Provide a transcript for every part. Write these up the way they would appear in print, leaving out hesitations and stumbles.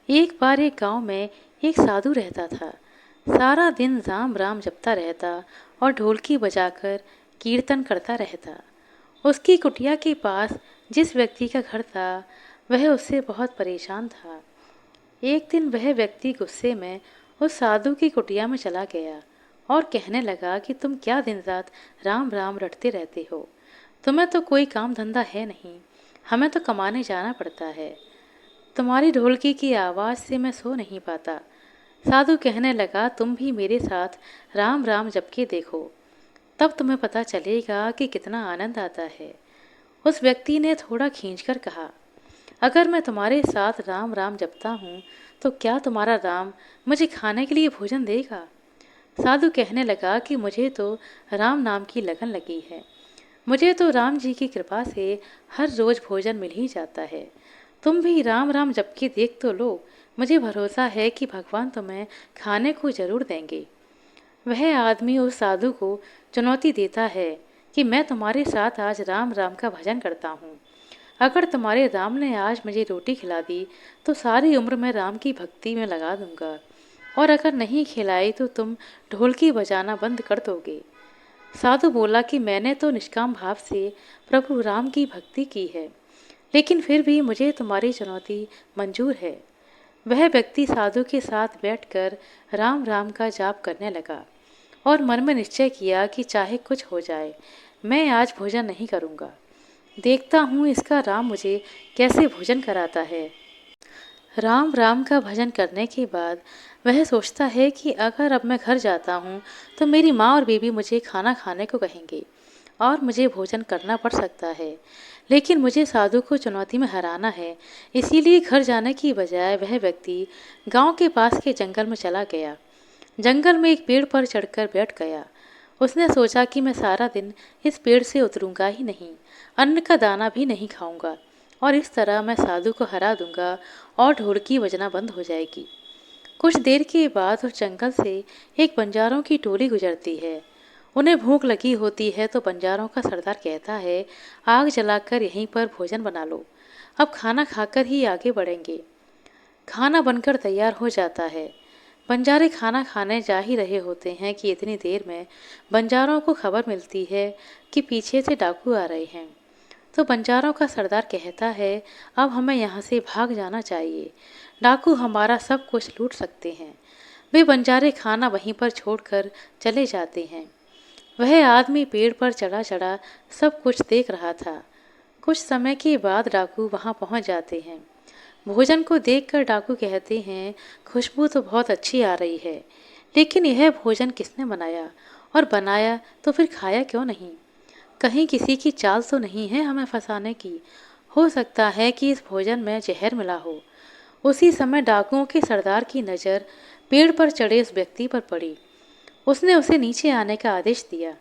एक बार एक गांव में एक साधु रहता था। सारा दिन राम राम जपता रहता और ढोलकी बजाकर कीर्तन करता रहता। उसकी कुटिया के पास जिस व्यक्ति का घर था वह उससे बहुत परेशान था। एक दिन वह व्यक्ति गुस्से में उस साधु की कुटिया में चला गया और कहने लगा कि तुम क्या दिन रात राम राम रटते रहते हो। तुम्हें तो कोई काम धंधा है नहीं, हमें तो कमाने जाना पड़ता है। तुम्हारी ढोलकी की आवाज़ से मैं सो नहीं पाता। साधु कहने लगा तुम भी मेरे साथ राम राम जप के देखो, तब तुम्हें पता चलेगा कि कितना आनंद आता है। उस व्यक्ति ने थोड़ा खींचकर कहा, अगर मैं तुम्हारे साथ राम राम जपता हूँ तो क्या तुम्हारा राम मुझे खाने के लिए भोजन देगा। साधु कहने लगा कि मुझे तो राम नाम की लगन लगी है। मुझे तो राम जी की कृपा से हर रोज भोजन मिल ही जाता है। तुम भी राम राम जप के देख तो लो, मुझे भरोसा है कि भगवान तुम्हें खाने को जरूर देंगे। वह आदमी उस साधु को चुनौती देता है कि मैं तुम्हारे साथ आज राम राम का भजन करता हूँ। अगर तुम्हारे राम ने आज मुझे रोटी खिला दी तो सारी उम्र मैं राम की भक्ति में लगा दूंगा, और अगर नहीं खिलाई तो तुम ढोलकी बजाना बंद कर दोगे। साधु बोला कि मैंने तो निष्काम भाव से प्रभु राम की भक्ति की है, लेकिन फिर भी मुझे तुम्हारी चुनौती मंजूर है। वह व्यक्ति साधु के साथ बैठकर राम राम का जाप करने लगा और मन में निश्चय किया कि चाहे कुछ हो जाए, मैं आज भोजन नहीं करूँगा। देखता हूँ इसका राम मुझे कैसे भोजन कराता है। राम राम का भजन करने के बाद वह सोचता है कि अगर अब मैं घर जाता हूँ तो मेरी माँ और बीबी मुझे खाना खाने को कहेंगे और मुझे भोजन करना पड़ सकता है। लेकिन मुझे साधु को चुनौती में हराना है, इसीलिए घर जाने की बजाय वह व्यक्ति गांव के पास के जंगल में चला गया। जंगल में एक पेड़ पर चढ़कर बैठ गया। उसने सोचा कि मैं सारा दिन इस पेड़ से उतरूंगा ही नहीं, अन्न का दाना भी नहीं खाऊंगा, और इस तरह मैं साधु को हरा दूंगा और ढोलकी बजना बंद हो जाएगी। कुछ देर के बाद उस जंगल से एक बंजारों की टोली गुजरती है। उन्हें भूख लगी होती है तो बंजारों का सरदार कहता है, आग जलाकर यहीं पर भोजन बना लो, अब खाना खाकर ही आगे बढ़ेंगे। खाना बनकर तैयार हो जाता है। बंजारे खाना खाने जा ही रहे होते हैं कि इतनी देर में बंजारों को खबर मिलती है कि पीछे से डाकू आ रहे हैं। तो बंजारों का सरदार कहता है, अब हमें यहाँ से भाग जाना चाहिए, डाकू हमारा सब कुछ लूट सकते हैं। वे बंजारे खाना वहीं पर छोड़कर चले जाते हैं। वह आदमी पेड़ पर चढ़ा चढ़ा सब कुछ देख रहा था। कुछ समय के बाद डाकू वहां पहुंच जाते हैं। भोजन को देखकर डाकू कहते हैं, खुशबू तो बहुत अच्छी आ रही है, लेकिन यह भोजन किसने बनाया, और बनाया तो फिर खाया क्यों नहीं। कहीं किसी की चाल तो नहीं है हमें फंसाने की। हो सकता है कि इस भोजन में जहर मिला हो। उसी समय डाकुओं के सरदार की नज़र पेड़ पर चढ़े उस व्यक्ति पर पड़ी। उसने उसे नीचे आने का आदेश दिया।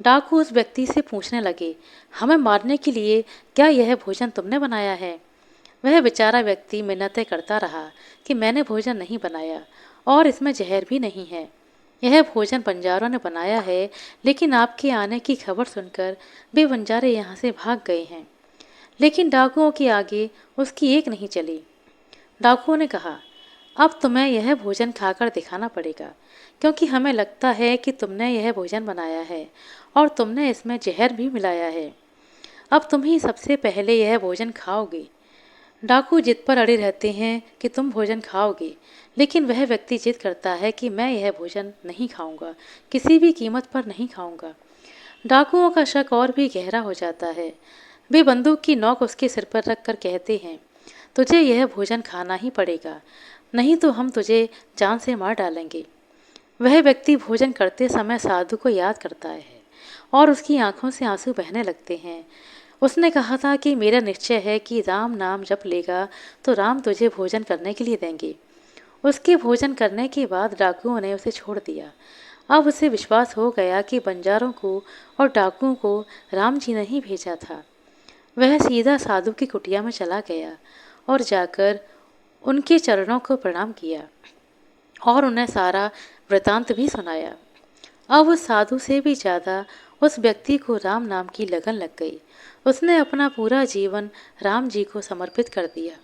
डाकू उस व्यक्ति से पूछने लगे, हमें मारने के लिए क्या यह भोजन तुमने बनाया है। वह बेचारा व्यक्ति मिन्नतें करता रहा कि मैंने भोजन नहीं बनाया और इसमें जहर भी नहीं है। यह भोजन बंजारों ने बनाया है, लेकिन आपके आने की खबर सुनकर वे बंजारे यहाँ से भाग गए हैं। लेकिन डाकुओं के आगे उसकी एक नहीं चली। डाकुओं ने कहा, अब तुम्हें यह भोजन खाकर दिखाना पड़ेगा, क्योंकि हमें लगता है कि तुमने यह भोजन बनाया है और तुमने इसमें जहर भी मिलाया है। अब तुम ही सबसे पहले यह भोजन खाओगे। डाकू जिद पर अड़े रहते हैं कि तुम भोजन खाओगे, लेकिन वह व्यक्ति जिद करता है कि मैं यह भोजन नहीं खाऊंगा, किसी भी कीमत पर नहीं खाऊंगा। डाकुओं का शक और भी गहरा हो जाता है। वे बंदूक की नोक उसके सिर पर रख कर कहते हैं, तुझे यह भोजन खाना ही पड़ेगा, नहीं तो हम तुझे जान से मार डालेंगे। वह व्यक्ति भोजन करते समय साधु को याद करता है और उसकी आंखों से आंसू बहने लगते हैं। उसने कहा था कि मेरा निश्चय है कि राम नाम जप लेगा तो राम तुझे भोजन करने के लिए देंगे। उसके भोजन करने के बाद डाकुओं ने उसे छोड़ दिया। अब उसे विश्वास हो गया कि बंजारों को और डाकुओं को राम जी ने ही भेजा था। वह सीधा साधु की कुटिया में चला गया और जाकर उनके चरणों को प्रणाम किया और उन्हें सारा वृतांत भी सुनाया। अब उस साधु से भी ज़्यादा उस व्यक्ति को राम नाम की लगन लग गई। उसने अपना पूरा जीवन राम जी को समर्पित कर दिया।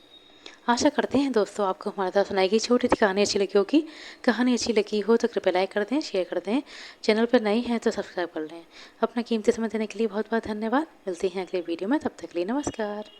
आशा करते हैं दोस्तों आपको हमारे द्वारा सुनाई गई छोटी सी कहानी अच्छी लगी होगी। कहानी अच्छी लगी हो तो कृपया लाइक कर दें, शेयर कर दें। चैनल पर नई हैं तो सब्सक्राइब कर लें। अपना कीमती समय देने के लिए बहुत बहुत धन्यवाद। मिलते हैं अगले वीडियो में, तब तक के लिए नमस्कार।